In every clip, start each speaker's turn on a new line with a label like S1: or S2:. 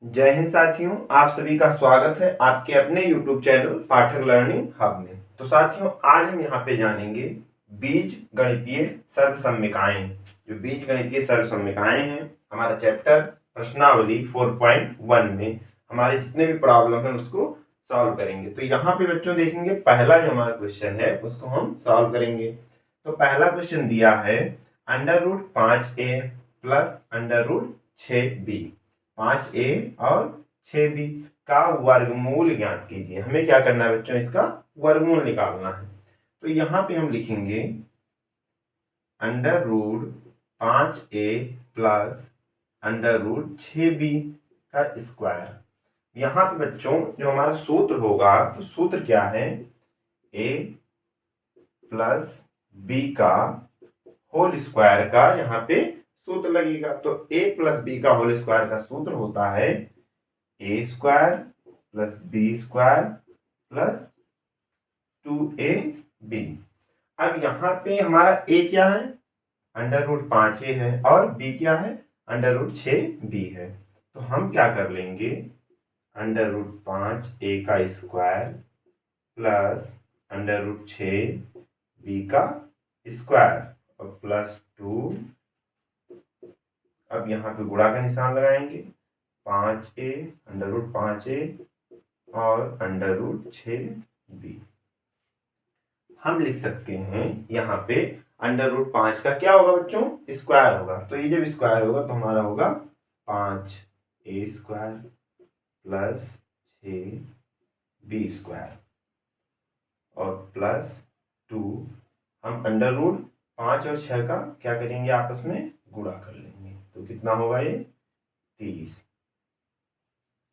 S1: जय हिंद साथियों, आप सभी का स्वागत है आपके अपने YouTube चैनल पाठक लर्निंग हब में। तो साथियों, आज हम यहाँ पे जानेंगे बीज गणितीय सर्वसम्यकाएं। जो बीज गणितीय सर्वसम्यकाएं हैं, हमारा चैप्टर प्रश्नावली 4.1 में हमारे जितने भी प्रॉब्लम है उसको सॉल्व करेंगे। तो यहाँ पे बच्चों देखेंगे, पहला जो हमारा क्वेश्चन है उसको हम सॉल्व करेंगे। तो पहला क्वेश्चन दिया है √5a प्लस √6b, 5a और 6b का वर्गमूल ज्ञात कीजिए। हमें क्या करना है बच्चों, इसका वर्गमूल निकालना है। तो यहाँ पे हम लिखेंगे √5a प्लस √6b का स्क्वायर। यहाँ पे बच्चों जो हमारा सूत्र होगा, तो सूत्र क्या है, a प्लस b का होल स्क्वायर का यहाँ पे सूत्र लगेगा। तो a प्लस बी का होल स्क्वायर का सूत्र होता है a square plus B square plus 2ab। अब यहाँ पे हमारा a क्या है, √5a है, और b क्या है, √6b है। तो हम क्या कर लेंगे, √5a का स्क्वायर प्लस √6b का स्क्वायर और प्लस 2। अब यहाँ पे गुणा का निशान लगाएंगे, 5a √5a और √6b। हम लिख सकते हैं यहाँ पे √5 का क्या होगा बच्चों, स्क्वायर होगा। तो ये जब स्क्वायर होगा तो हमारा होगा 5a square plus 6b square और प्लस 2। हम √5 और 6 का क्या करेंगे, आपस में गुणा कर लेंगे। तो कितना होगा ये 30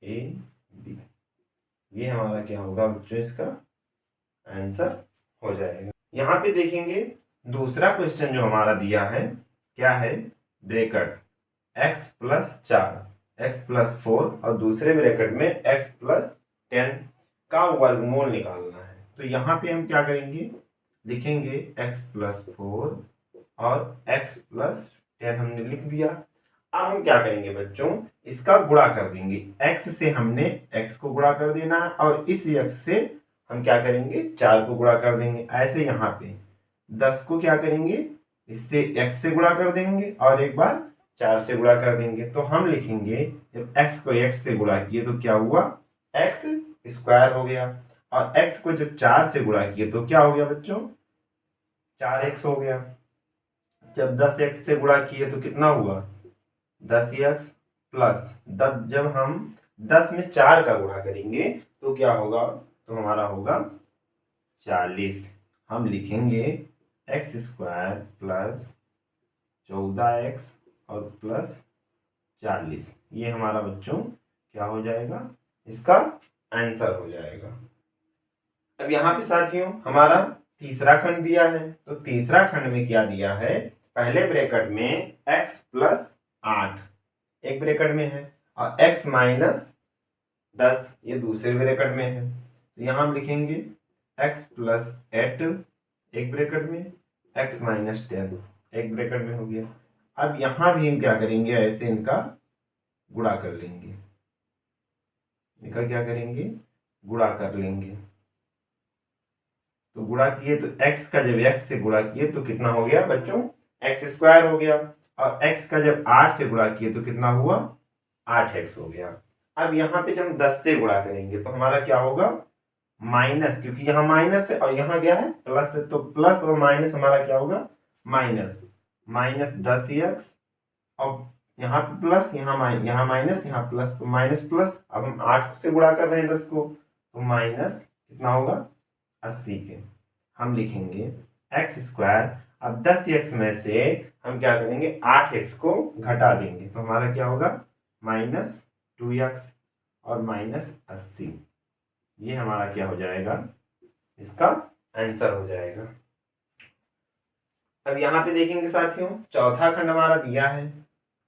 S1: ab। ये हमारा क्या होगा बच्चों, इसका आंसर हो जाएगा। यहाँ पे देखेंगे दूसरा क्वेश्चन जो हमारा दिया है, क्या है, bracket x plus 4 x plus 4 और दूसरे ब्रैकेट में x प्लस 10 का वर्गमूल निकालना है। तो यहाँ पे हम क्या करेंगे, लिखेंगे x प्लस 4 और x प्लस 10 हमने लिख दिया। अब हम क्या करेंगे बच्चों, इसका गुणा कर देंगे। x से हमने x को गुणा कर देना है और इस x से हम क्या करेंगे, 4 को गुणा कर देंगे। ऐसे यहाँ पे 10 को क्या करेंगे, इससे x से गुणा कर देंगे और एक बार 4 से गुणा कर देंगे। तो हम लिखेंगे जब x को x से गुणा किए तो क्या हुआ, x स्क्वायर हो गया, और x को जब 4 से गुणा किए तो क्या हो गया बच्चों, 4x हो गया। जब 10x से गुणा किए तो कितना हुआ, 10x प्लस जब हम 10 में 4 का गुणा करेंगे तो क्या होगा, तो हमारा होगा 40। हम लिखेंगे x स्क्वायर प्लस 14x और प्लस 40। ये हमारा बच्चों क्या हो जाएगा, इसका आंसर हो जाएगा। अब यहाँ पे साथियों हमारा तीसरा खंड दिया है। तो तीसरा खंड में क्या दिया है, पहले ब्रैकेट में x प्लस 8 एक ब्रैकेट में है और x माइनस 10 ये दूसरे ब्रैकेट में है। तो यहाँ हम लिखेंगे x प्लस 8 एक ब्रैकेट में, x माइनस 10 एक ब्रैकेट में हो गया। अब यहाँ भी हम क्या करेंगे, ऐसे इनका गुणा कर लेंगे, इनका क्या करेंगे, गुणा कर लेंगे। तो गुणा किए तो x का जब x से गुणा किए तो कितना हो गया बच्चों, x स्क्वायर हो गया, और x का जब 8 से गुणा किए तो कितना हुआ, 8x हो गया। अब यहाँ पे जब हम 10 से गुणा करेंगे तो हमारा क्या होगा, माइनस, क्योंकि यहाँ माइनस है और यहाँ क्या है, प्लस है। तो प्लस और माइनस हमारा क्या होगा, माइनस 10x, और यहाँ पे प्लस, यहाँ माइनस, यहाँ प्लस, तो माइनस प्लस। अब हम 8 से गुणा कर रहे हैं 10 को, तो माइनस कितना होगा, 80 के। हम लिखेंगे x स्क्वायर। अब 10x में से हम क्या करेंगे, 8x को घटा देंगे तो हमारा क्या होगा, -2x और -80। ये हमारा क्या हो जाएगा, इसका आंसर हो जाएगा। अब यहाँ पे देखेंगे साथियों, चौथा खंड हमारा दिया है।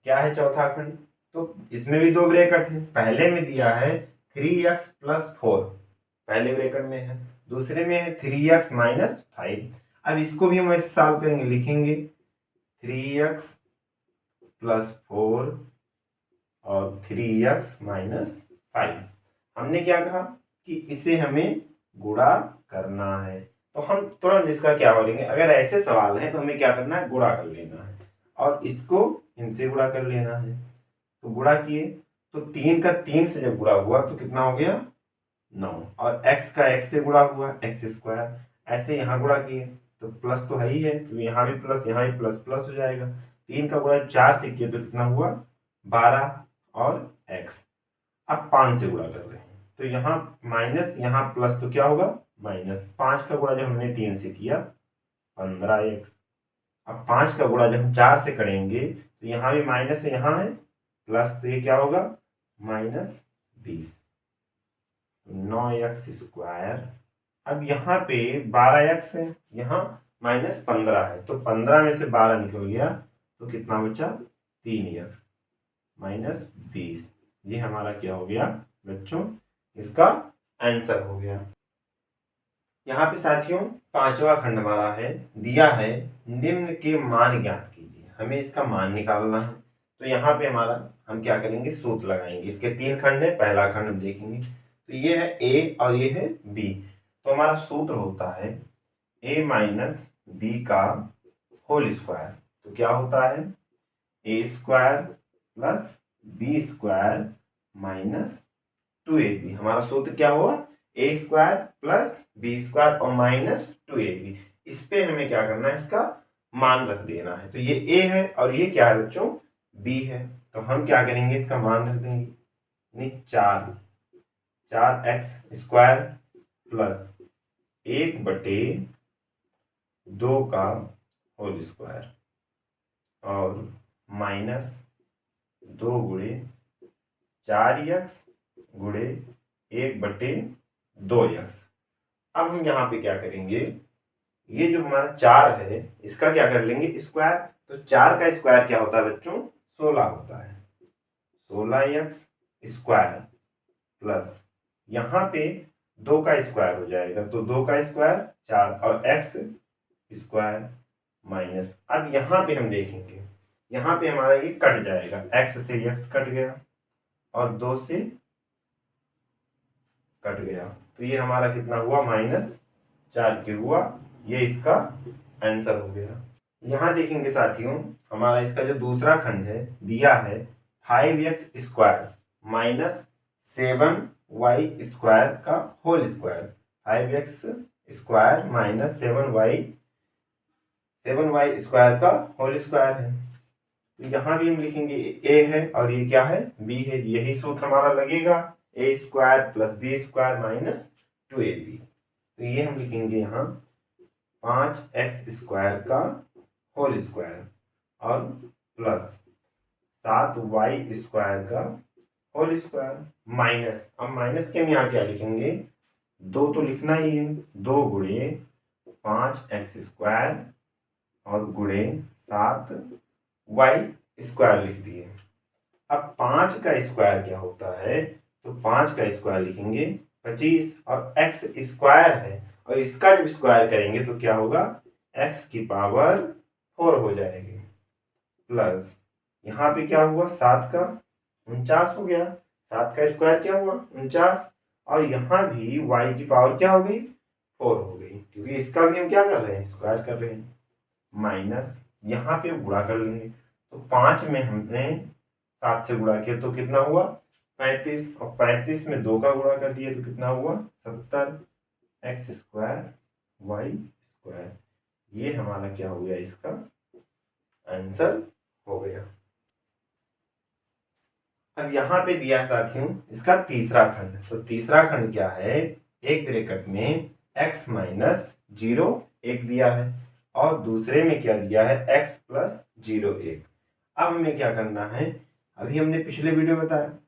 S1: क्या है चौथा खंड, तो इसमें भी 2 ब्रैकेट है। पहले में दिया है 3x प्लस 4, पहले ब्रैकेट में है, दूसरे में है 3x माइनस 5। अब इसको भी हम ऐसे सॉल्व करेंगे, लिखेंगे 3x प्लस 4 और 3x माइनस 5। हमने क्या कहा कि इसे हमें गुणा करना है, तो हम तुरंत इसका क्या करेंगे, अगर ऐसे सवाल है तो हमें क्या करना है, गुणा कर लेना है और इसको इनसे गुणा कर लेना है। तो गुणा किए तो 3 का 3 से जब गुणा हुआ तो कितना हो गया, 9, और x का x से गुणा हुआ x स्क्वायर। ऐसे यहाँ गुणा किए तो प्लस तो है ही है, तो यहाँ भी प्लस यहाँ भी प्लस प्लस हो जाएगा। 3 का गुणा 4 से किए तो कितना हुआ, 12 और x। अब 5 से गुणा कर रहे हैं तो यहाँ माइनस यहाँ प्लस, तो क्या होगा माइनस। 5 का गुणा जब हमने 3 से किया 15x। अब 5 का गुणा जब हम 4 से करेंगे तो यहाँ भी माइनस है, यहाँ है प्लस, तो ये क्या होगा माइनस 20, 9x स्क्वायर। अब यहाँ पे 12x है, यहाँ माइनस 15 है, तो 15 में से 12 निकल गया तो कितना बचा, 3x माइनस 20। ये हमारा क्या हो गया बच्चों, इसका आंसर हो गया। यहाँ पे साथियों 5वां खंड हमारा है, दिया है निम्न के मान ज्ञात कीजिए। हमें इसका मान निकालना है, तो यहाँ पे हमारा हम क्या करेंगे, सूत्र लगाएंगे। इसके 3 खंड है, पहला खंड हम देखेंगे। तो ये है a और ये है b, तो हमारा सूत्र होता है a माइनस b का होल स्क्वायर। तो क्या होता है, a square plus b square minus 2ab। हमारा सूत्र क्या हुआ, a square plus b square और माइनस 2ab। इस पे हमें क्या करना है, इसका मान रख देना है। तो ये a है और ये क्या है बच्चों, b है। तो हम क्या करेंगे, इसका मान रख देंगे, यानी 4x स्क्वायर प्लस 1/2 का होल स्क्वायर और माइनस 2 गुणे 4x गुणे 1/2x। अब हम यहाँ पे क्या करेंगे, ये जो हमारा 4 है इसका क्या कर लेंगे स्क्वायर। तो 4 का स्क्वायर क्या होता है बच्चों, 16 होता है। 16x स्क्वायर प्लस यहाँ पे 2 का स्क्वायर हो जाएगा, तो 2 का स्क्वायर 4 और x स्क्वायर माइनस। अब यहाँ पे हम देखेंगे, यहाँ पे हमारा ये कट जाएगा, x से x कट गया और 2 से कट गया, तो ये हमारा कितना हुआ, -4 के हुआ। ये इसका आंसर हो गया। यहाँ देखेंगे साथियों, हमारा इसका जो दूसरा खंड है, दिया है 5x square minus 7y square का whole square. 5x square minus 7y square का होल स्क्वायर है। तो यहाँ भी हम लिखेंगे a है और ये क्या है, b है। यही सूत्र हमारा लगेगा, a square plus b square minus 2ab। तो ये हम लिखेंगे यहाँ 5x स्क्वायर का होल स्क्वायर और प्लस 7y स्क्वायर का होल स्क्वायर माइनस। अब माइनस के हम यहाँ क्या लिखेंगे, 2 तो लिखना ही है, 2 गुणे 5x स्क्वायर और गुणे 7y स्क्वायर लिख दिए। अब 5 का स्क्वायर क्या होता है, तो 5 का स्क्वायर लिखेंगे 25 और x स्क्वायर है और इसका जब स्क्वायर करेंगे तो क्या होगा, x की पावर 4 हो जाएगी। प्लस यहाँ पे क्या हुआ, 7 का 49 हो गया। 7 का स्क्वायर क्या हुआ 49 और यहाँ भी y की पावर क्या हो गई, 4 हो गई, क्योंकि इसका भी हम क्या कर रहे हैं, स्क्वायर कर रहे हैं। माइनस यहाँ पे गुणा कर लेंगे, तो 5 में हमने 7 से गुणा किया तो कितना हुआ 35 और 35 में 2 का गुणा कर दिए तो कितना हुआ 70x स्क्वायर y स्क्वायर। ये हमारा क्या हो गया, इसका आंसर हो गया। अब यहाँ पे दिया है साथियों इसका तीसरा खंड। तो तीसरा खंड क्या है, एक ब्रैकेट में x माइनस 0 1 दिया है और दूसरे में क्या दिया है, x प्लस 0 1। अब हमें क्या करना है, अभी हमने पिछले वीडियो बताया,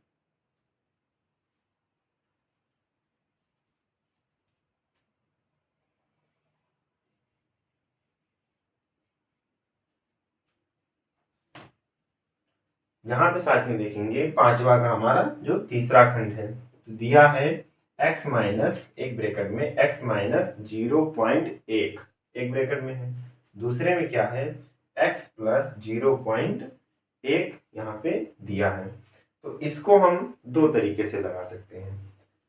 S1: यहाँ पे साथियों देखेंगे 5वां का हमारा जो तीसरा खंड है, तो दिया है x माइनस एक ब्रैकेट में x माइनस 0.1 एक ब्रैकेट में है, दूसरे में क्या है x प्लस 0.1 यहाँ पे दिया है। तो इसको हम दो तरीके से लगा सकते हैं।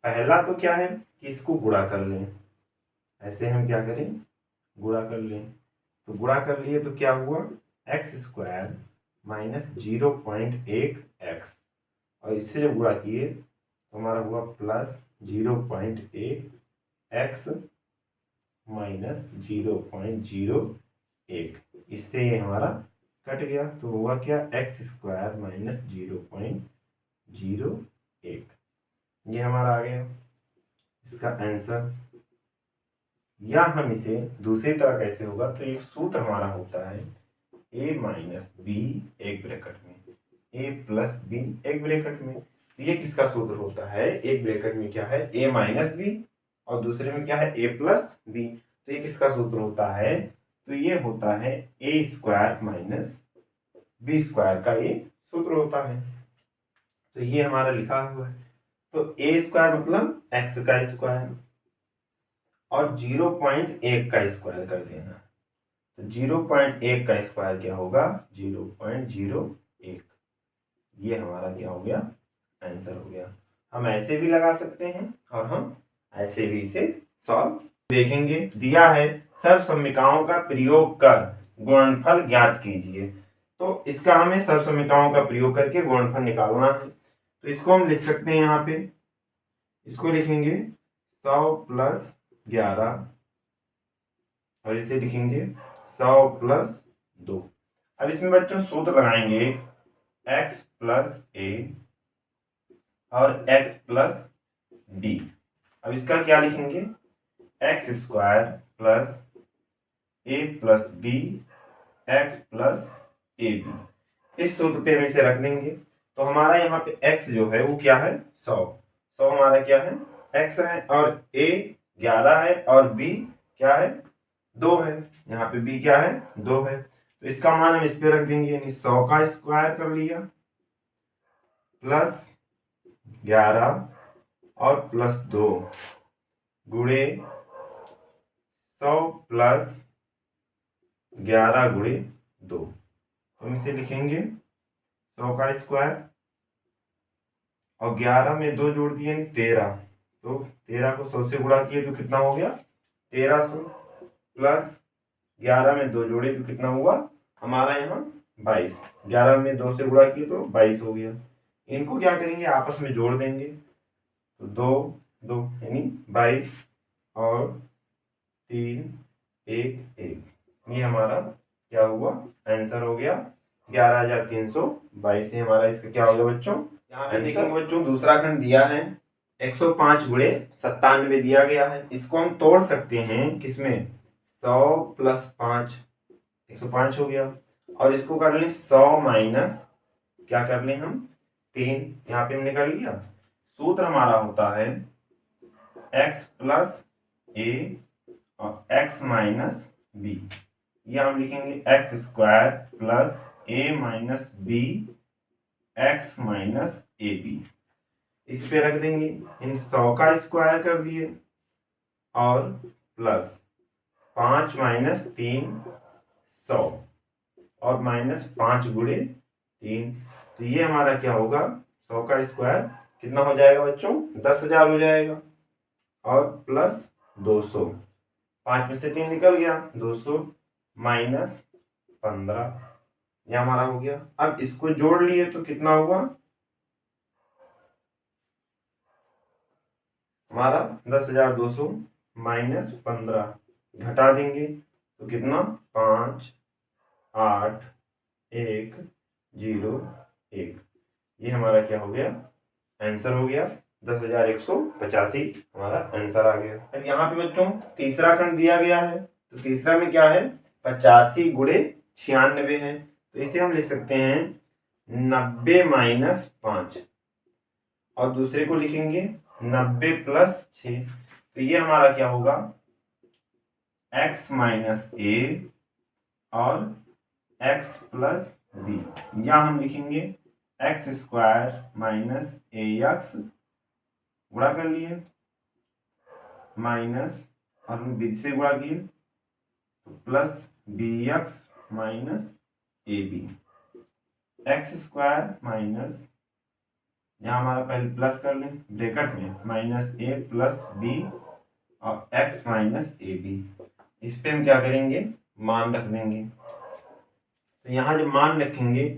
S1: पहला तो क्या है कि इसको गुणा कर लें, ऐसे हम क्या करें, गुणा कर लें। तो गुणा कर लिए तो क्या हुआ, एक्स स्क्वायर माइनस 0.1 एक्स, और इससे जब गुणा किए तो हमारा हुआ प्लस 0.1 एक्स माइनस 0.01। इससे ये हमारा कट गया, तो हुआ क्या, एक्स स्क्वायर माइनस 0.01। ये हमारा आ गया इसका आंसर। या हम इसे दूसरी तरह कैसे होगा, तो एक सूत्र हमारा होता है a माइनस बी एक ब्रैकेट में, a प्लस बी एक ब्रैकेट में। तो ये किसका सूत्र होता है, एक ब्रैकेट में क्या है a माइनस बी और दूसरे में क्या है a प्लस बी। तो ये किसका सूत्र होता है, तो ये होता है a square minus B square का ये सूत्र होता है। तो ये हमारा लिखा हुआ है। तो a स्क्वायर मतलब x का स्क्वायर और 0.1 का स्क्वायर कर देना। तो 0.1 का स्क्वायर क्या होगा, 0.01। ये हमारा क्या हो गया, आंसर हो गया। हम ऐसे भी लगा सकते हैं और हम ऐसे भी इसे सॉल्व देखेंगे। दिया है सर्वसम्मिकाओं का प्रयोग कर गुणनफल ज्ञात कीजिए। तो इसका हमें सर्वसम्मिकाओं का प्रयोग करके गुणनफल निकालना है। तो इसको हम लिख सकते हैं, यहाँ पे इसको लिखेंगे 100 प्लस 11 और इसे लिखेंगे 100 प्लस 2। अब इसमें बच्चों सूत्र लगाएंगे, x प्लस ए और x प्लस बी। अब इसका क्या लिखेंगे, X square plus A plus B X plus A B. इस सूत्र पे हम इसे रख देंगे। तो हमारा यहाँ पे x जो है वो क्या है, 100 हमारा क्या है, x है, और a 11 है और b क्या है, 2 है। यहाँ पे b क्या है, 2 है। तो इसका मान हम इस पे रख देंगे, यानी 100 का स्क्वायर कर लिया प्लस 11 और प्लस 2 गुणे 100 प्लस 11 गुणे 2। हम इसे लिखेंगे 100 का स्क्वायर और 11 में 2 जोड़ दिए यानी 13। तो 13 को 100 से गुणा किए तो कितना हो गया, 1300 प्लस 11 में 2 जोड़े तो कितना हुआ हमारा यहाँ 22। 11 में 2 से गुणा किए तो 22 हो गया। इनको क्या करेंगे, आपस में जोड़ देंगे। तो 2 2 यानी 22 और 3 1 1। ये हमारा क्या हुआ, आंसर हो गया 11,322। हमारा इसका क्या हो गया बच्चों, यहाँ पे देखेंगे बच्चों दूसरा खंड दिया है 105 गुणे 97 दिया गया है। इसको हम तोड़ सकते हैं किसमें, 100 प्लस 5 105 हो गया, और इसको कर लें 100 माइनस क्या कर लें हम 3, यहाँ पे हमने कर लिया। सूत्र हमारा होता है x प्लस ए और x माइनस बी। यह हम लिखेंगे X square plus A minus B X minus A B. इस पे रख देंगे, यानी 100 का स्क्वायर कर दिए और प्लस 5 माइनस 3 100 और माइनस 5 गुणे 3। तो ये हमारा क्या होगा, 100 का स्क्वायर कितना हो जाएगा बच्चों, 10,000 हो जाएगा और प्लस 200, 5 में से 3 निकल गया, 200 माइनस 15। ये हमारा हो गया। अब इसको जोड़ लिए तो कितना हुआ हमारा 10,200 माइनस 15, घटा देंगे तो कितना 5 8 1 0 1। ये हमारा क्या हो गया, आंसर हो गया 10,185 हमारा आंसर आ गया। अब यहाँ पे बच्चों तीसरा खंड दिया गया है। तो तीसरा में क्या है, 85 गुणे 96 है। तो इसे हम लिख सकते हैं 90 माइनस 5 और दूसरे को लिखेंगे 90 प्लस 6। तो ये हमारा क्या होगा, x माइनस ए और x प्लस बी, या हम लिखेंगे एक्स स्क्वायर माइनस ए एक्स गुणा कर लिए माइनस और हम बी से गुणा किए तो plus B X minus A B, X square minus यहाँ हमारा पहले प्लस कर लें ब्रैकेट में, माइनस ए प्लस बी और एक्स माइनस ए बी। इस पे हम क्या करेंगे, मान रख देंगे। तो यहाँ जब मान रखेंगे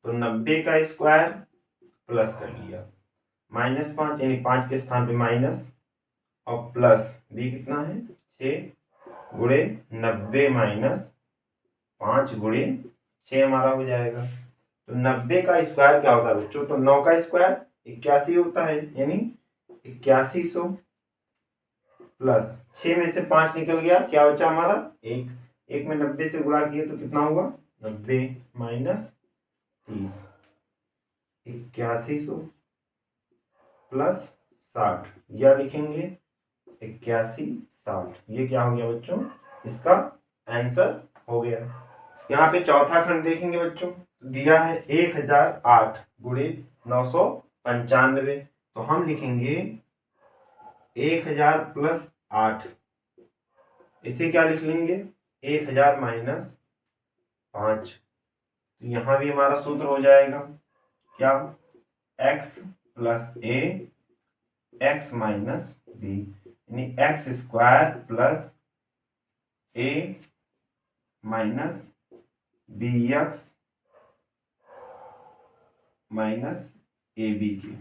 S1: तो 90 का स्क्वायर प्लस कर लिया, -5 यानी 5 के स्थान पे माइनस, और प्लस बी कितना है 6 गुणे 90 माइनस 5 गुणे 6 हमारा हो जाएगा। तो 90 का स्क्वायर क्या होता है बच्चों, तो 9 का स्क्वायर 81 होता है, यानी 8100 प्लस 6 में से 5 निकल गया, क्या बचा हमारा 1, 1 में 90 से गुणा किए तो कितना हुआ 90 माइनस 30, 8100 प्लस 60, या लिखेंगे 8160। ये क्या हो गया बच्चों, इसका आंसर हो गया। यहाँ पे चौथा खंड देखेंगे बच्चों, दिया है 1008 गुणे 995, तो हम लिखेंगे 1000 प्लस 8, इसे क्या लिख लेंगे 1000 माइनस 5। तो यहाँ भी हमारा सूत्र हो जाएगा क्या, x plus A X minus B, यानी X square plus A minus B X minus A B की।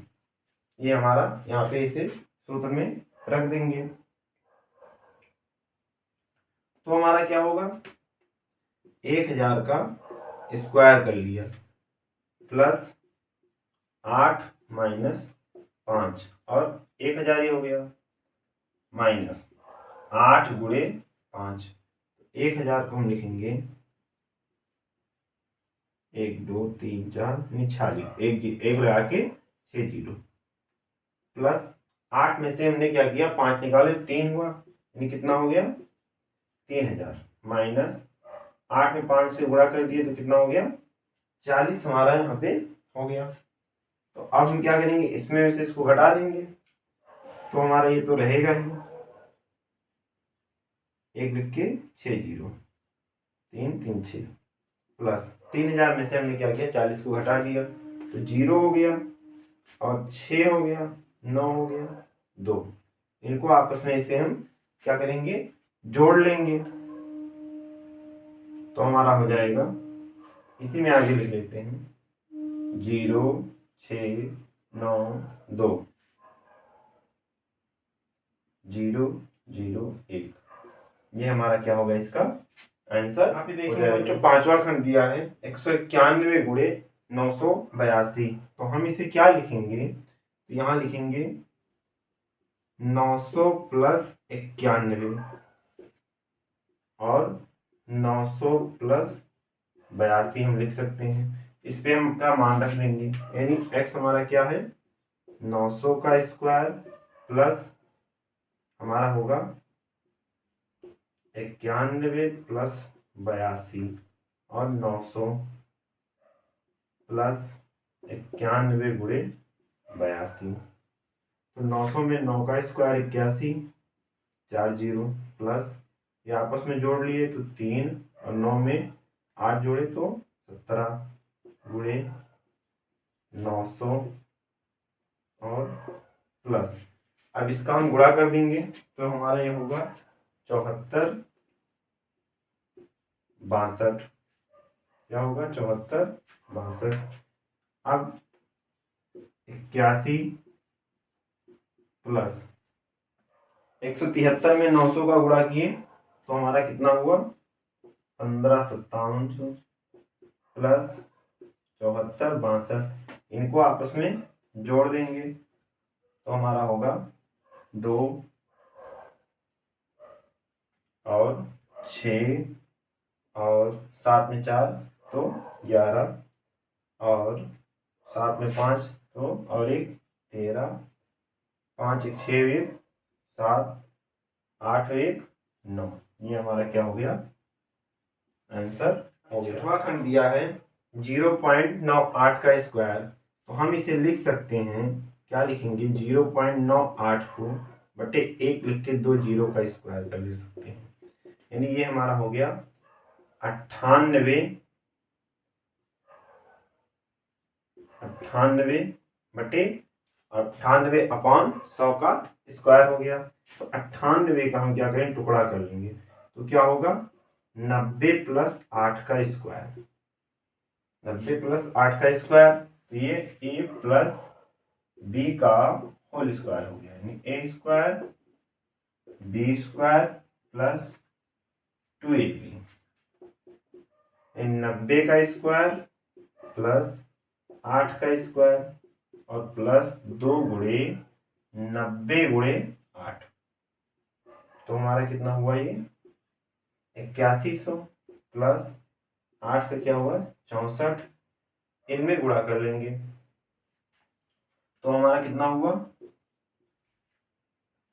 S1: ये हमारा यहाँ पे इसे सूत्र में रख देंगे। तो हमारा क्या होगा, 1000 का स्क्वायर कर लिया प्लस 8 माइनस 5 और 1000 ही हो गया, माइनस 8 गुणे 5। 1000 को हम लिखेंगे 1 2 3 4 46, एक लगा के 6 जीरो, प्लस 8 में से हमने क्या किया 5 निकाले 3 हुआ, यानी कितना हो गया 3000, माइनस 8 में 5 से गुणा कर दिए तो कितना हो गया 40 हमारा यहाँ पे हो गया। तो अब हम क्या करेंगे, इसमें से इसको घटा देंगे, तो हमारा ये तो रहेगा ही, 1 लिख के 6 जीरो 3 3 6, प्लस 3000 में से हमने क्या किया 40 को घटा दिया तो 0 हो गया, और 6 हो गया, 9 हो गया 2। इनको आपस में इसे हम क्या करेंगे, जोड़ लेंगे, तो हमारा हो जाएगा, इसी में आगे लिख लेते हैं 0 6 9 2 0 0 1। ये हमारा क्या होगा इसका आंसर। यहाँ पे देखिए बच्चों पांचवा खंड दिया है 191 गुणे 982, तो हम इसे क्या लिखेंगे, तो यहाँ लिखेंगे 900 प्लस 91 और 900 प्लस 82 हम लिख सकते हैं। इस पे हम क्या मान रख देंगे, यानी x हमारा क्या है 900 का स्क्वायर प्लस हमारा होगा 91 प्लस 82 और 900 प्लस 91 गुणे 82। तो 900 में 9 का स्क्वायर 81, 4 जीरो, प्लस ये आपस में जोड़ लिए तो 3 और 9 में 8 जोड़े तो 17 गुणे 900 और प्लस, अब इसका हम गुणा कर देंगे तो हमारा ये होगा 74 62, क्या होगा 74 62। अब 81 प्लस 173 में 900 का गुणा किए तो हमारा कितना हुआ 1557 प्लस 74 62, इनको आपस में जोड़ देंगे तो हमारा होगा 2 और 6 और 7 में 4 तो 11 और 7 में 5 तो और 1 13, 5 1 6 1 7 8 1 9। ये हमारा क्या हो गया आंसर हो गया। छठवां खंड दिया है 0.98 का स्क्वायर, तो हम इसे लिख सकते हैं, क्या लिखेंगे 0.98 को बटे 1 लिख के 2 जीरो का स्क्वायर कर ले सकते हैं, यानी ये हमारा हो गया 98 बटे 98 अपॉन 100 का स्क्वायर हो गया। तो 98 का हम क्या करें, टुकड़ा कर लेंगे, तो क्या होगा 90 प्लस 8 का स्क्वायर, 90 प्लस 8 का स्क्वायर, तो ये ए प्लस बी का होल स्क्वायर हो गया, यानी A square B square plus 2ab, 90 का स्क्वायर प्लस 8 का स्क्वायर और प्लस 2 गुणे 90 गुणे 8, तो हमारा कितना हुआ ये 8100 प्लस 8 का क्या हुआ 64, इनमें गुणा कर लेंगे तो हमारा कितना हुआ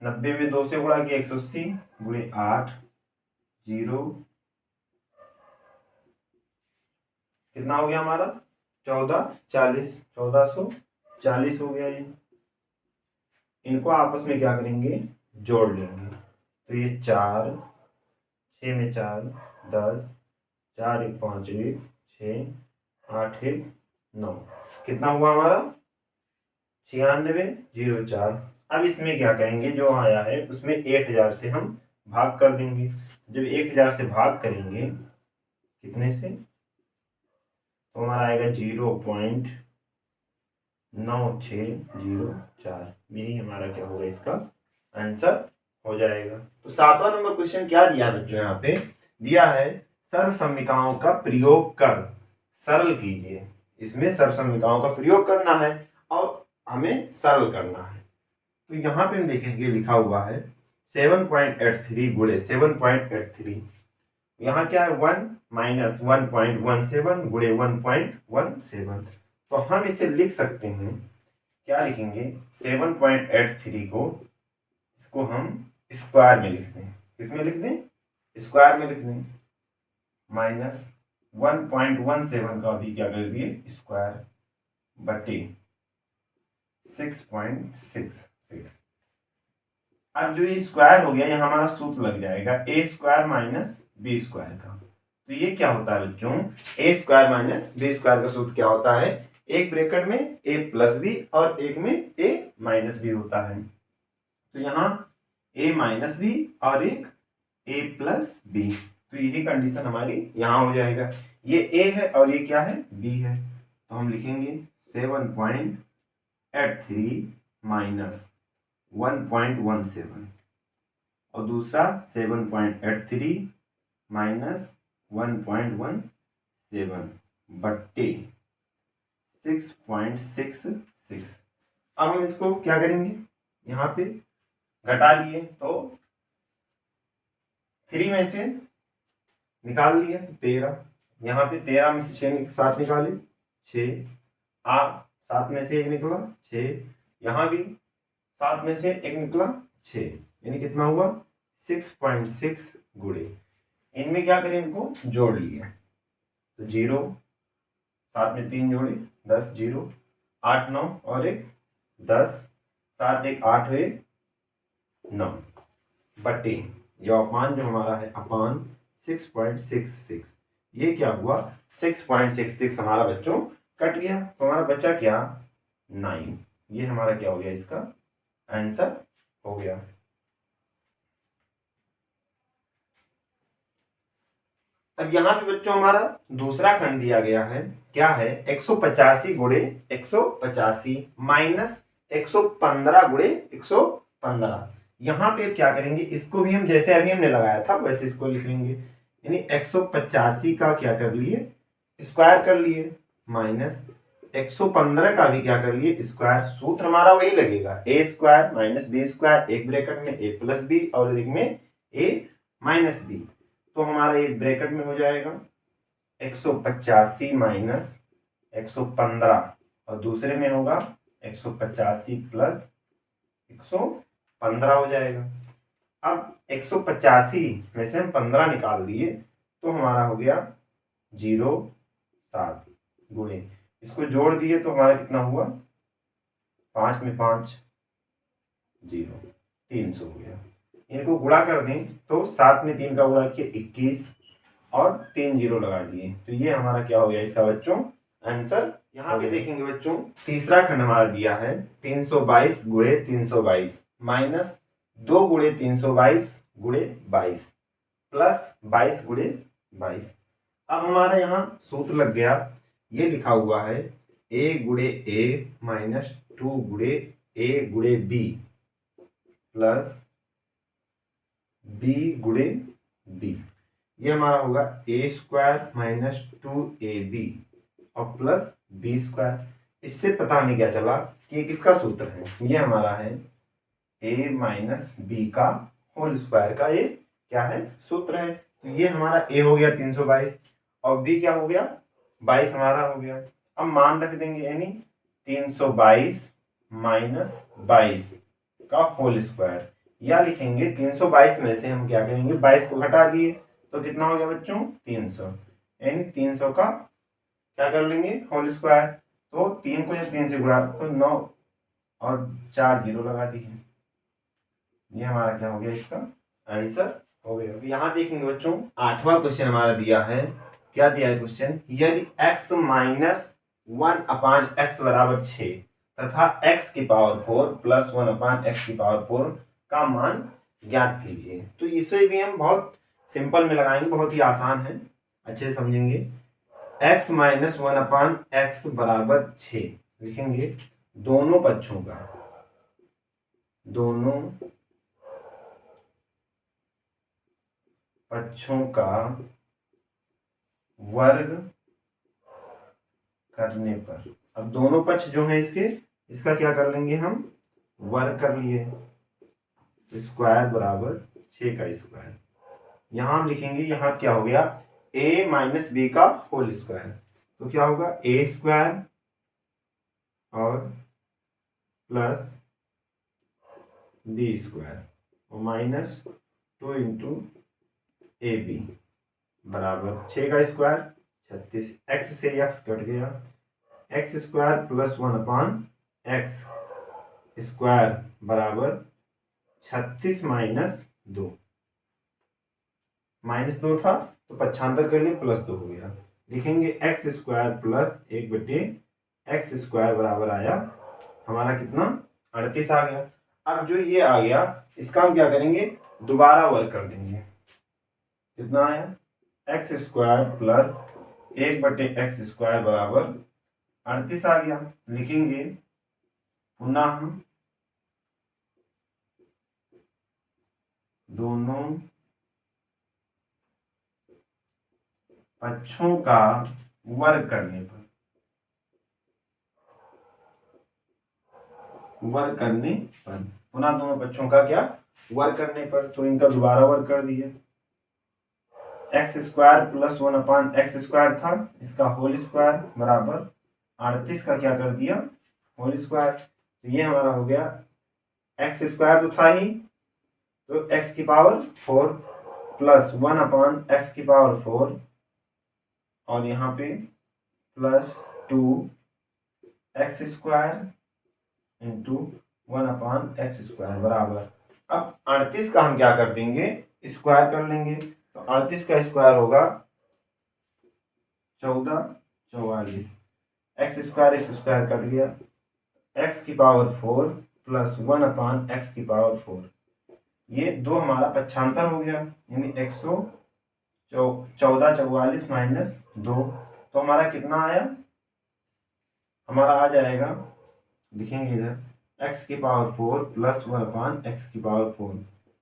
S1: 90 में 2 से गुणा किया 180 गुणे 8 0, कितना हो गया हमारा 1440, 1440 हो गया ये। इनको आपस में क्या करेंगे, जोड़ लेंगे, तो ये 4 6 में 4 10 4 1 5 1 6 8 1 9, कितना हुआ हमारा 9604। अब इसमें क्या करेंगे, जो आया है उसमें 1000 से हम भाग कर देंगे। जब 1000 से भाग करेंगे कितने से, तो हमारा आएगा 0.9604, यही हमारा क्या होगा इसका आंसर हो जाएगा। तो 7वां नंबर क्वेश्चन क्या दिया बच्चों, यहाँ पे दिया है सर्वसम्मिकाओं का प्रयोग कर सरल कीजिए। इसमें सर्वसम्मिकाओं का प्रयोग करना है और हमें सरल करना है। तो यहाँ पे हम देखेंगे लिखा हुआ है 7.83 गुणे 7.83, यहाँ क्या है 1 माइनस 1.17 गुणे 1.17, तो हम इसे लिख सकते हैं, क्या लिखेंगे 7.83 को, इसको हम स्क्वायर में लिख दें, किसमें लिख दें, स्क्वायर में लिख दें, माइनस 1.17 का भी क्या कर दिए स्क्वायर बटे 6.66। अब जो ये स्क्वायर हो गया, यहाँ हमारा सूत्र लग जाएगा ए स्क्वायर माइनस बी स्क्वायर का। तो ये क्या होता है बच्चों, ए स्क्वायर माइनस बी स्क्वायर का सूत्र क्या होता है, एक ब्रैकेट में ए प्लस बी और एक में ए माइनस बी होता है। तो यहाँ ए माइनस बी और एक ए प्लस बी, तो यही कंडीशन हमारी यहाँ हो जाएगा। ये ए है और ये क्या है बी है, तो हम लिखेंगे 7.83 माइनस 1.17 और दूसरा 7.83 माइनस 1.17 बट्टे 6.66। अब हम इसको क्या करेंगे, यहाँ पे घटा लिए तो 3 में से निकाल लिया 13, यहाँ पे 13 में से 6 7 निकाले 6, 8 7 में से 1 निकला 6, यहाँ भी 7 में से 1 निकला 6, यानी कितना हुआ 6.6 गुणे, इनमें क्या करें, इनको जोड़ लिए तो 0 7 में 3 जोड़े 10 0 8 9 और 1 10 7 1 8 1 9 बटे ये अपान जो हमारा है अपान 6.66, ये क्या हुआ 6.66 हमारा बच्चों कट गया, तो हमारा बचा क्या 9, ये हमारा क्या हो गया इसका आंसर हो गया। अब यहाँ पे बच्चों हमारा दूसरा खंड दिया गया है, क्या है 185 गुणे 185 माइनस 115 गुणे 115। यहाँ पे क्या करेंगे, इसको भी हम जैसे अभी हमने लगाया था वैसे इसको लिख लेंगे, यानी 185 का क्या कर लिए स्क्वायर कर लिए माइनस 115 का भी क्या कर लिए स्क्वायर, सूत्र हमारा वही लगेगा ए स्क्वायर माइनस बी स्क्वायर, एक ब्रैकेट में ए प्लस बी और एक में ए माइनस बी, तो हमारा ये ब्रैकेट में हो जाएगा 185 माइनस 115 और दूसरे में होगा 185 प्लस 115 हो जाएगा। अब 185 में से हम 15 निकाल दिए तो हमारा हो गया 0.7 गुणे, इसको जोड़ दिए तो हमारा कितना हुआ 5 में 5 0 300 हो गया। इनको गुणा कर दें तो 7 में 3 का गुणा किया 21 और 3 0 लगा दिए, तो ये हमारा क्या हो गया इसका बच्चों आंसर यहाँ पे देखेंगे बच्चों, तीसरा खंड हमारा दिया है 322 गुणे 322 माइनस 2 गुणे 322 गुणे 22 प्लस 22 गुणे 22। अब हमारा यहाँ सूत्र लग गया, ये लिखा हुआ है a गुणे a माइनस 2 गुणे a गुणे b प्लस b गुणे b। ये हमारा होगा a स्क्वायर माइनस 2ab और प्लस b स्क्वायर। इससे पता हमें क्या चला कि ये किसका सूत्र है, ये हमारा है a माइनस b का होल स्क्वायर का ये क्या है, सूत्र है। तो ये हमारा a हो गया 322 और b क्या हो गया 22 हमारा हो गया। अब मान रख देंगे, यानी 322 माइनस 22 का होल स्क्वायर, या लिखेंगे 322 में से हम क्या करेंगे 22 को घटा दिए तो कितना हो गया बच्चों 300, यानी 300 का क्या कर लेंगे होल स्क्वायर। तो 3 को जब 3 से गुणा तो 9 और 4 जीरो लगा दिए, ये हमारा क्या हो गया इसका आंसर हो गया। यहाँ देखेंगे बच्चों 8वां क्वेश्चन हमारा दिया है, क्या दिया है क्वेश्चन, यदि x माइनस 1/x बराबर 6 तथा x की पावर 4 प्लस 1/x की पावर 4 का मान ज्ञात कीजिए। तो इसे भी हम बहुत सिंपल में लगाएंगे, बहुत ही आसान है, अच्छे से समझेंगे। x माइनस 1/x बराबर 6 लिखेंगे, दोनों पक्षों का वर्ग करने पर। अब दोनों पक्ष जो है इसका क्या कर लेंगे हम वर्ग कर लिए, तो स्क्वायर बराबर 6 का स्क्वायर। यहां हम लिखेंगे, यहाँ क्या हो गया a माइनस b का होल स्क्वायर, तो क्या होगा a स्क्वायर और प्लस b स्क्वायर और माइनस 2 इंटू ए बी बराबर 6 का स्क्वायर 36, x से x कट गया, x square plus 1/x square बराबर 36 माइनस 2, माइनस 2 था तो पक्षांतर कर लिए प्लस 2 हो गया। लिखेंगे x square plus 1/x square बराबर आया हमारा कितना 38 आ गया। अब जो ये आ गया इसका हम क्या करेंगे दोबारा वर्ग कर देंगे, कितना आया x square plus 1/x square बराबर 38 आ गया। लिखेंगे पुनः हम दोनों पक्षों का वर्ग करने पर, पुनः दोनों पक्षों का क्या वर्ग करने पर, तो इनका दोबारा वर्ग कर दिए। x square plus 1/x square था, इसका होल स्क्वायर बराबर 38 का क्या कर दिया होल स्क्वायर। तो ये हमारा हो गया x स्क्वायर तो था ही, तो x की पावर 4 प्लस 1/x की पावर 4 और यहाँ पे plus 2x square into 1/x square बराबर। अब 38 का हम क्या कर देंगे स्क्वायर कर लेंगे, तो 38 का स्क्वायर होगा 1444, x स्क्वायर स्क्वायर कट गया, x की पावर 4 प्लस 1/x की पावर 4, ये दो हमारा पक्षांतर हो गया, यानी 1444 माइनस 2, तो हमारा कितना आया, हमारा आ जाएगा, लिखेंगे इधर x की पावर 4 प्लस 1/x की पावर 4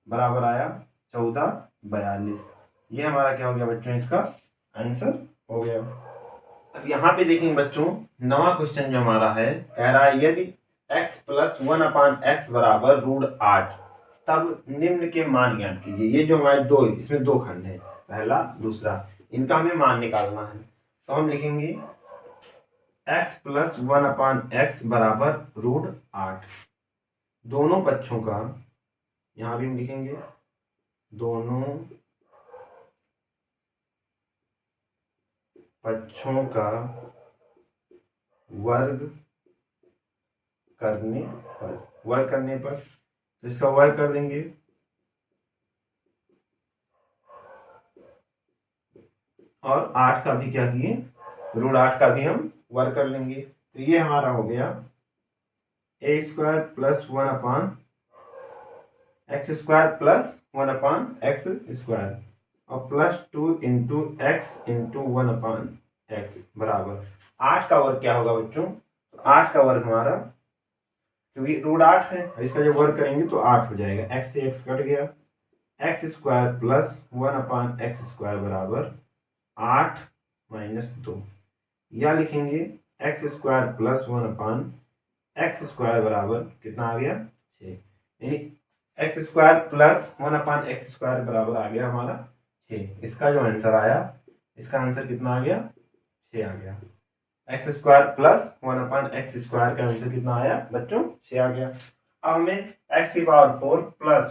S1: बराबर आया 1442। ये हमारा क्या हो गया बच्चों इसका आंसर हो गया। अब यहाँ पे देखेंगे बच्चों 9वां क्वेश्चन जो हमारा है, कह रहा है यदि x प्लस 1/x बराबर √8 तब निम्न के मान ज्ञात कीजिए। ये जो हमारे इसमें दो खंड है, पहला दूसरा, इनका हमें मान निकालना है। तो हम लिखेंगे x प्लस 1/x बराबर √8, दोनों पक्षों का, यहां भी हम लिखेंगे दोनों पक्षों का वर्ग करने पर, तो इसका वर्ग कर देंगे और 8 का भी क्या किए √8 का भी हम वर्ग कर लेंगे। तो ये हमारा हो गया a² + 1/x² + 1/x² और +2 × x × 1/x बराबर 8 का वर्ग क्या होगा बच्चों? तो 8 का वर्ग हमारा, क्योंकि √8 है, इसका जब वर्ग करेंगे तो 8 हो जाएगा। x से x कट गया, x² + 1/x² बराबर 8 - 2, या लिखेंगे x² + 1/x² बराबर कितना आ गया? 6। यानी x² + 1/x² बराबर आ गया हमारा 6। इसका जो आंसर आया, इसका आंसर कितना आ गया? 6 आ गया। x² + 1/x² का आंसर कितना आया बच्चों? 6 आ गया। अब हमें x⁴ +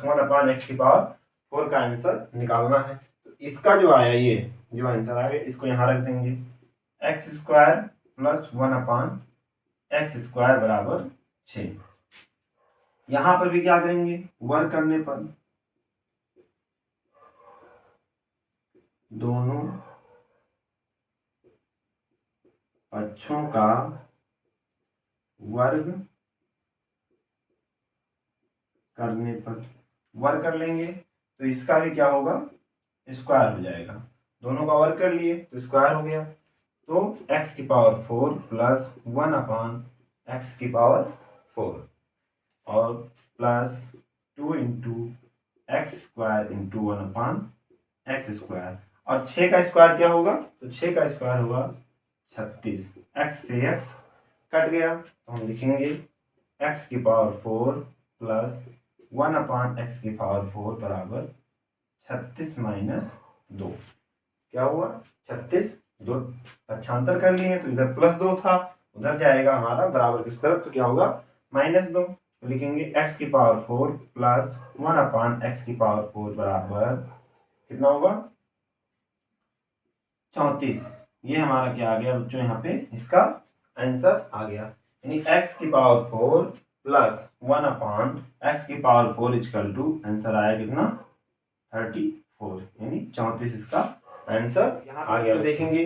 S1: 1/x⁴ का आंसर निकालना है। तो इसका जो आया, ये जो आंसर आ गया, इसको यहाँ रख देंगे। x² + 1/x² बराबर 6। यहाँ पर भी क्या करेंगे? वर्ग करने पर दोनों पक्षों का वर्ग करने पर वर्ग कर लेंगे तो इसका भी क्या होगा? स्क्वायर हो जाएगा। दोनों का वर्ग कर लिए तो स्क्वायर हो गया। तो x⁴ + 1/x⁴ और +2 × x² × 1/x²। और 6 का स्क्वायर क्या होगा? तो 6 का स्क्वायर होगा 36। x से x कट गया तो हम लिखेंगे x⁴ + 1/x⁴ बराबर 36 - 2। क्या हुआ? 36। 2 पक्षांतर कर लिए तो इधर +2 था, उधर जाएगा हमारा बराबर किस तरफ, तो क्या होगा? -2। तो लिखेंगे x⁴ + 1/x⁴ बराबर कितना होगा? 34। ये हमारा क्या आ गया बच्चों? यहाँ पे इसका आंसर आ गया। यानी x⁴ + 1/x⁴ = आंसर आया कितना? 34। यानी 34 इसका आंसर यहाँ आ गया। तो देखेंगे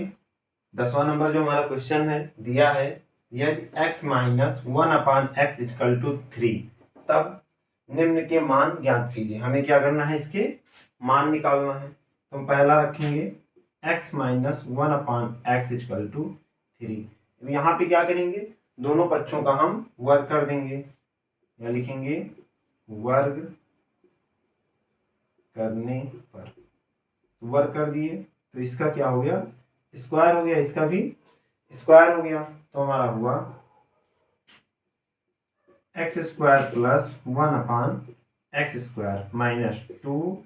S1: 10वां नंबर जो हमारा क्वेश्चन है दिया है, यदि x - 1/x = 3 तब निम्न के मान ज्ञात कीजिए। हमें क्या करना है? इसके मान निकालना है। तो हम पहला रखेंगे x - 1/x = 3। यहाँ पे क्या करेंगे? दोनों पक्षों का हम वर्ग कर देंगे, या लिखेंगे वर्ग करने पर। वर्ग कर दिए तो इसका क्या हो गया? स्क्वायर हो गया, इसका भी स्क्वायर हो गया। तो हमारा हुआ x² + 1/x² - 2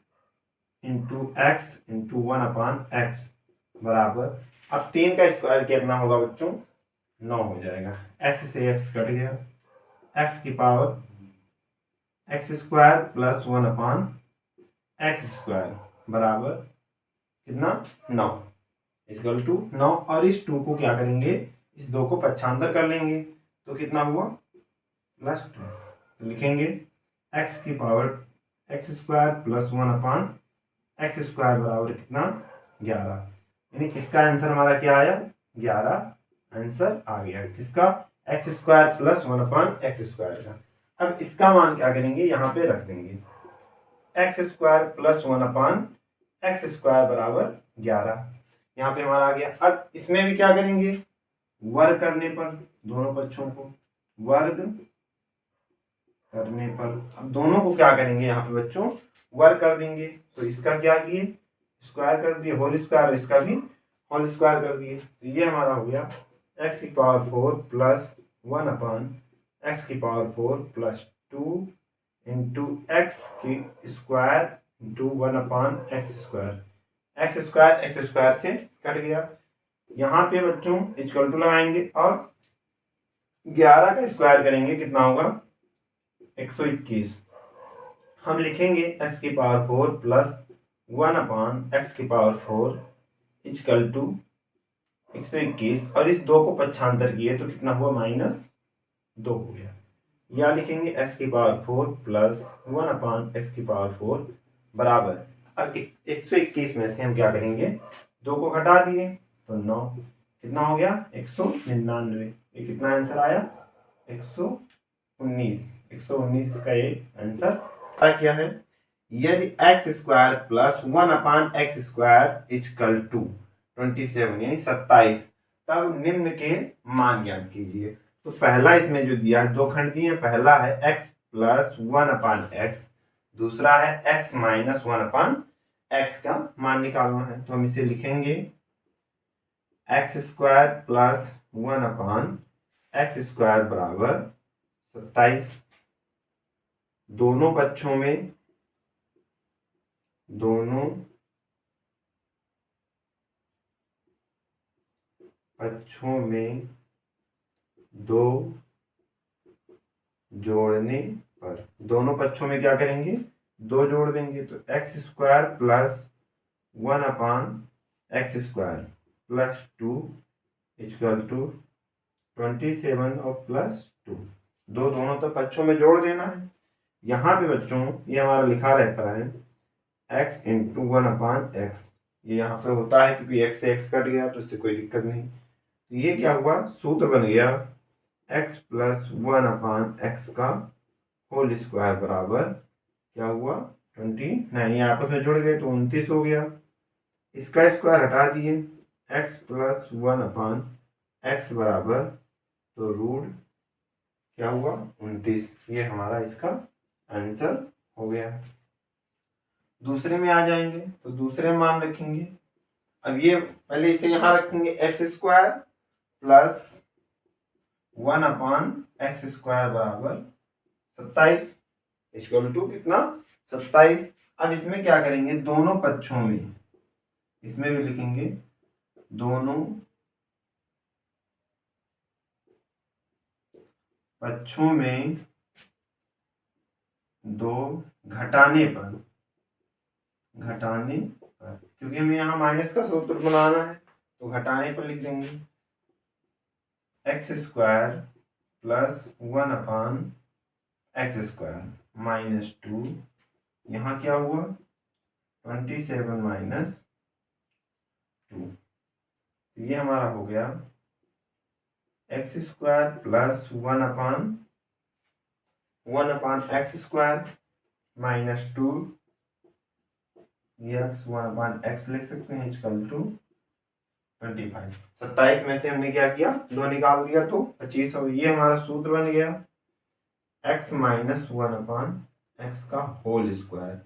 S1: × x × 1/x बराबर, अब 3 का स्क्वायर कितना होगा बच्चों? 9 हो जाएगा। x से x कट गया, x² + 1/x² बराबर कितना? 9 = 9। और इस 2 को क्या करेंगे? इस 2 को पक्षांतर कर लेंगे तो कितना हुआ? +2। तो लिखेंगे x² + 1/x² बराबर कितना? 11। यानी इसका आंसर हमारा क्या आया? 11 आंसर आ गया। किसका? x² + 1/x² का। अब इसका मान क्या करेंगे? यहाँ पे रख देंगे x² + 1/x² बराबर 11। यहाँ पे हमारा आ गया। अब इसमें भी क्या करेंगे? वर्ग करने पर दोनों पक्षों को वर्ग करने पर, अब दोनों को क्या करेंगे? यहाँ पे बच्चों वर्ग कर देंगे। तो इसका क्या किए? स्क्वायर कर दिए, होल स्क्वायर, इसका भी होल स्क्वायर कर दिए। तो ये हमारा हो गया x⁴ + 1/x⁴ + 2 × x² × 1/x²। x² से कट गया। यहाँ पे बच्चों इक्वल टू लगाएंगे और 11 का स्क्वायर करेंगे, कितना होगा? 121। हम लिखेंगे x⁴ + 1/x⁴ = 121 और इस 2 को पक्षांतर किए तो कितना हुआ? -2 हो गया। या लिखेंगे x⁴ + 1/x⁴ बराबर, अब 121 में से हम क्या करेंगे? 2 को घटा दिए तो 9। कितना हो गया 199। ये कितना आंसर आया 119। 119 इसका ये आंसर क्या है। यदि X square plus 1/x² is equal to 27 यानी 27, तब निम्न के मान ज्ञात कीजिए। तो पहला इसमें जो दिया है, दो खंड दिए, पहला है x प्लस 1/x, दूसरा है x माइनस 1/x का मान निकालना है। तो हम इसे लिखेंगे x² प्लस 1/x² बराबर 27। दोनों पक्षों में दो जोड़ने पर, दोनों पक्षों में क्या करेंगे, दो जोड़ देंगे। तो x² plus 1/x² plus 2 equal to 27 और प्लस 2। दोनों तो पक्षों में जोड़ देना है। यहाँ पे बच्चों ये हमारा लिखा रहता है x इंटू 1/x, ये यहाँ पे होता है क्योंकि x से x कट गया तो इससे कोई दिक्कत नहीं। तो ये क्या हुआ, सूत्र बन गया x प्लस 1/x का होल स्क्वायर बराबर क्या हुआ 29। ये आपस में जुड़ गए तो 29 हो गया। इसका स्क्वायर हटा दिए, x प्लस 1/x बराबर, तो रूट क्या हुआ 29। ये हमारा इसका आंसर हो गया। दूसरे में आ जाएंगे तो दूसरे मान रखेंगे। अब ये पहले इसे यहां रखेंगे x² प्लस 1/x² बराबर 27 इक्वल टू कितना 27। अब इसमें क्या करेंगे, दोनों पक्षों में, इसमें भी लिखेंगे दोनों पक्षों में दो घटाने पर, क्योंकि हमें यहाँ माइनस का सूत्र बनाना है तो घटाने पर लिख देंगे x² प्लस 1/x² माइनस 2, यहाँ क्या हुआ 27 माइनस 2। ये हमारा हो गया x² प्लस 1/x² माइनस 2, ये 1/x लिख सकते हैं इक्वल टू 25। 27 में से हमने क्या किया, दो निकाल दिया तो 25। और ये हमारा सूत्र बन गया x माइनस 1/x का होल स्क्वायर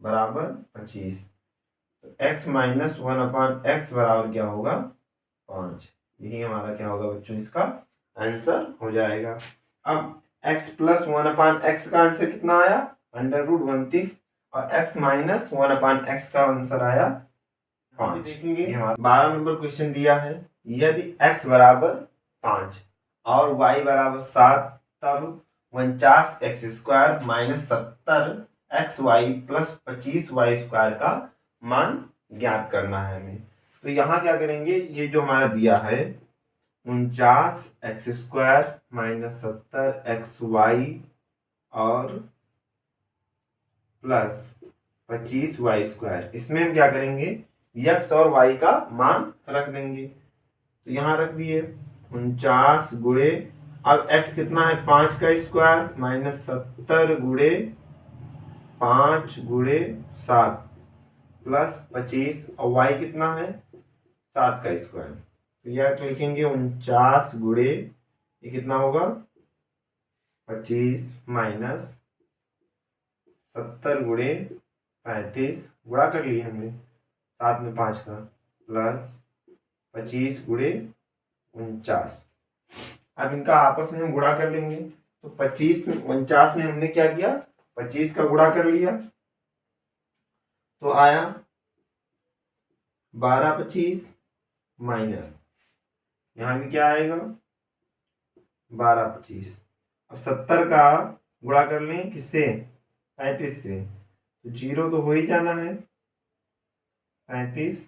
S1: बराबर 25। तो x माइनस 1/x बराबर क्या होगा 5। यही हमारा क्या होगा बच्चों, इसका आंसर हो जाएगा। अब x प्लस 1/x का आंसर कितना आया √29 और x माइनस 1/x का आंसर आया 5। देखेंगे 12 नंबर क्वेश्चन दिया है, यदि x बराबर 5 और y बराबर 7, तब 49x² minus 70xy plus 25y² का मान ज्ञात करना है हमें। तो यहाँ क्या करेंगे, ये जो हमारा दिया है 49x² माइनस 70xy और प्लस 25y², इसमें हम क्या करेंगे x और y का मान रख देंगे। तो यहाँ रख दिए 49 गुणे, अब x कितना है 5 का स्क्वायर माइनस 70 गुणे 5 गुणे 7 प्लस 25 और y कितना है 7 का स्क्वायर। तो यह लिखेंगे 49 गुणे, ये कितना होगा 25 माइनस 70 गुणे 35, गुणा कर लिए हमने 7 में 5 का, प्लस 25 गुणे 49। अब इनका आपस में हम गुणा कर लेंगे। तो 25 में 49 में हमने क्या किया 25 का गुणा कर लिया तो आया 12×25 माइनस, यहाँ भी क्या आएगा 12×25। अब 70 का गुणा कर लें किससे 35 से, तो 0 तो हो ही जाना है 35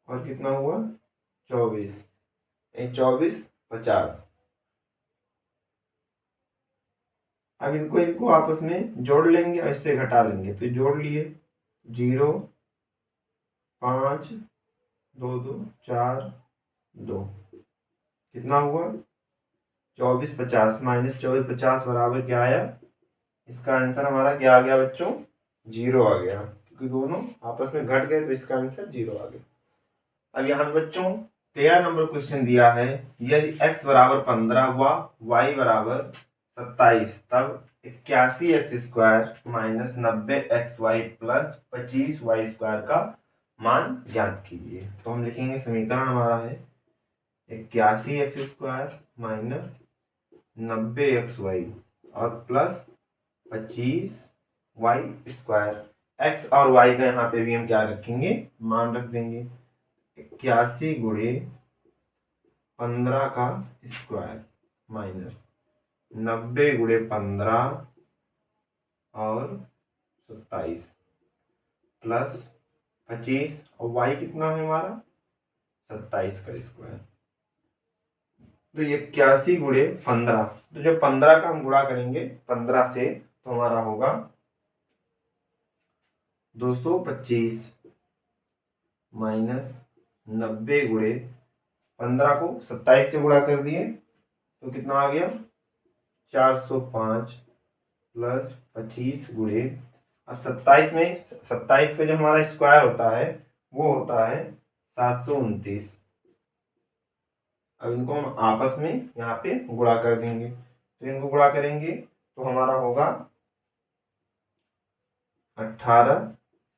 S1: और कितना हुआ 24, 24 50। अब इनको आपस में जोड़ लेंगे और इससे घटा लेंगे, तो जोड़ लिए 0 5 2 2 4 2 कितना हुआ 24 50 माइनस 24 50 बराबर क्या आया। इसका आंसर हमारा क्या आ गया बच्चों 0 आ गया, क्योंकि दोनों आपस में घट गए तो इसका आंसर 0 आ गया। अब यहाँ पे बच्चों 13 नंबर क्वेश्चन दिया है, यदि x बराबर 15 व y बराबर 27 तब 81x² minus 90xy plus 25y² का मान ज्ञात कीजिए। तो हम लिखेंगे समीकरण हमारा है 81x² माइनस 90xy और प्लस 25y²। x और y का यहाँ पे भी हम क्या रखेंगे मान रख देंगे 81 गुणे 15 का स्क्वायर माइनस 90 गुणे 15 और 27 प्लस 25 और y कितना है हमारा 27 का स्क्वायर। तो ये 81 गुणे 15, तो जब 15 का हम गुणा करेंगे 15 से तो हमारा होगा 225 माइनस 90 गुणे 15 को 27 से गुणा कर दिए तो कितना आ गया 405 प्लस 25 गुणे, अब 27 में 27 का जो हमारा स्क्वायर होता है वो होता है 729। अब इनको हम आपस में यहाँ पे गुणा कर देंगे, तो इनको गुणा करेंगे तो हमारा होगा 18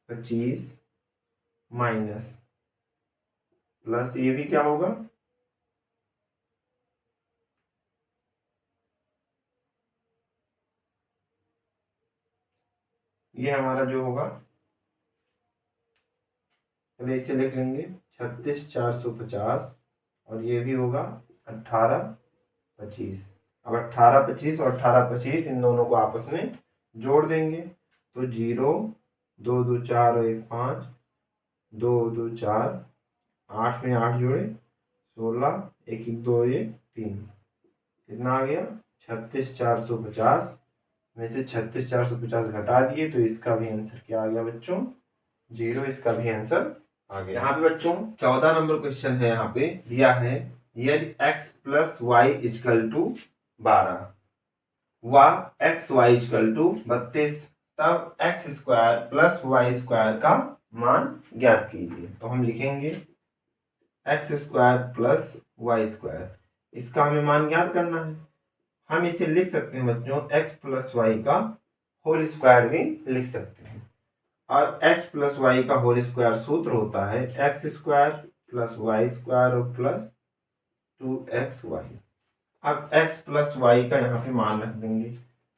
S1: 25 माइनस प्लस ये भी क्या होगा ये हमारा जो होगा पहले इसे लिख लेंगे 36,450 और ये भी होगा 18 25। अब 18 25 और 18 25 इन दोनों को आपस में जोड़ देंगे तो 0 2 2 4 और 1 5 2 2 4 8 में 8 जोड़े 16 1 1 2 1 3 कितना आ गया 36,450 में से 36,450 घटा दिए तो इसका भी आंसर क्या आ गया बच्चों 0। इसका भी आंसर आ गया। यहाँ पे बच्चों 14 नंबर क्वेश्चन है, यहाँ पे दिया है यदि x plus Y is equal to 12 व एक्स वाई इजकल टू 32 तब x² प्लस y² का मान ज्ञात कीजिए। तो हम लिखेंगे x² प्लस y², इसका हमें मान ज्ञात करना है। हम इसे लिख सकते हैं बच्चों x प्लस वाई का होल स्क्वायर भी लिख सकते हैं, और x प्लस वाई का होल स्क्वायर सूत्र होता है x² प्लस y² और प्लस 2xy। अब x प्लस वाई का यहाँ पे मान रख देंगे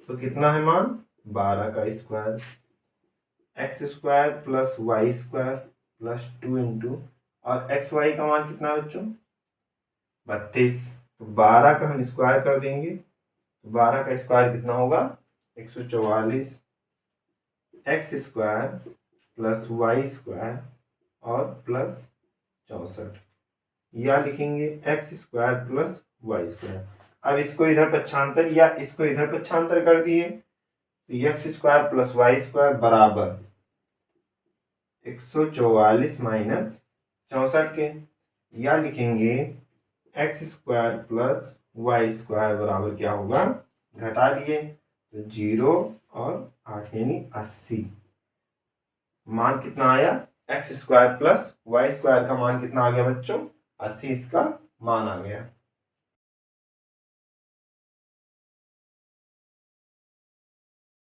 S1: तो कितना है मान 12 का square, x² plus y² plus 2 into और xy का मान कितना है बच्चों 32। तो 12 का हम स्क्वायर कर देंगे तो 12 का स्क्वायर कितना होगा 144 x² प्लस y² और प्लस 64, या लिखेंगे x² प्लस y²। अब इसको इधर पक्षांतर या इसको इधर पक्षांतर कर दिए तो x² प्लस y² बराबर 144 माइनस 64 के, या लिखेंगे x² प्लस y² बराबर क्या होगा घटा लिए तो 0 और 8 यानी 80। मान कितना आया x² प्लस y² का मान कितना आ गया बच्चों 80, इसका मान आ गया।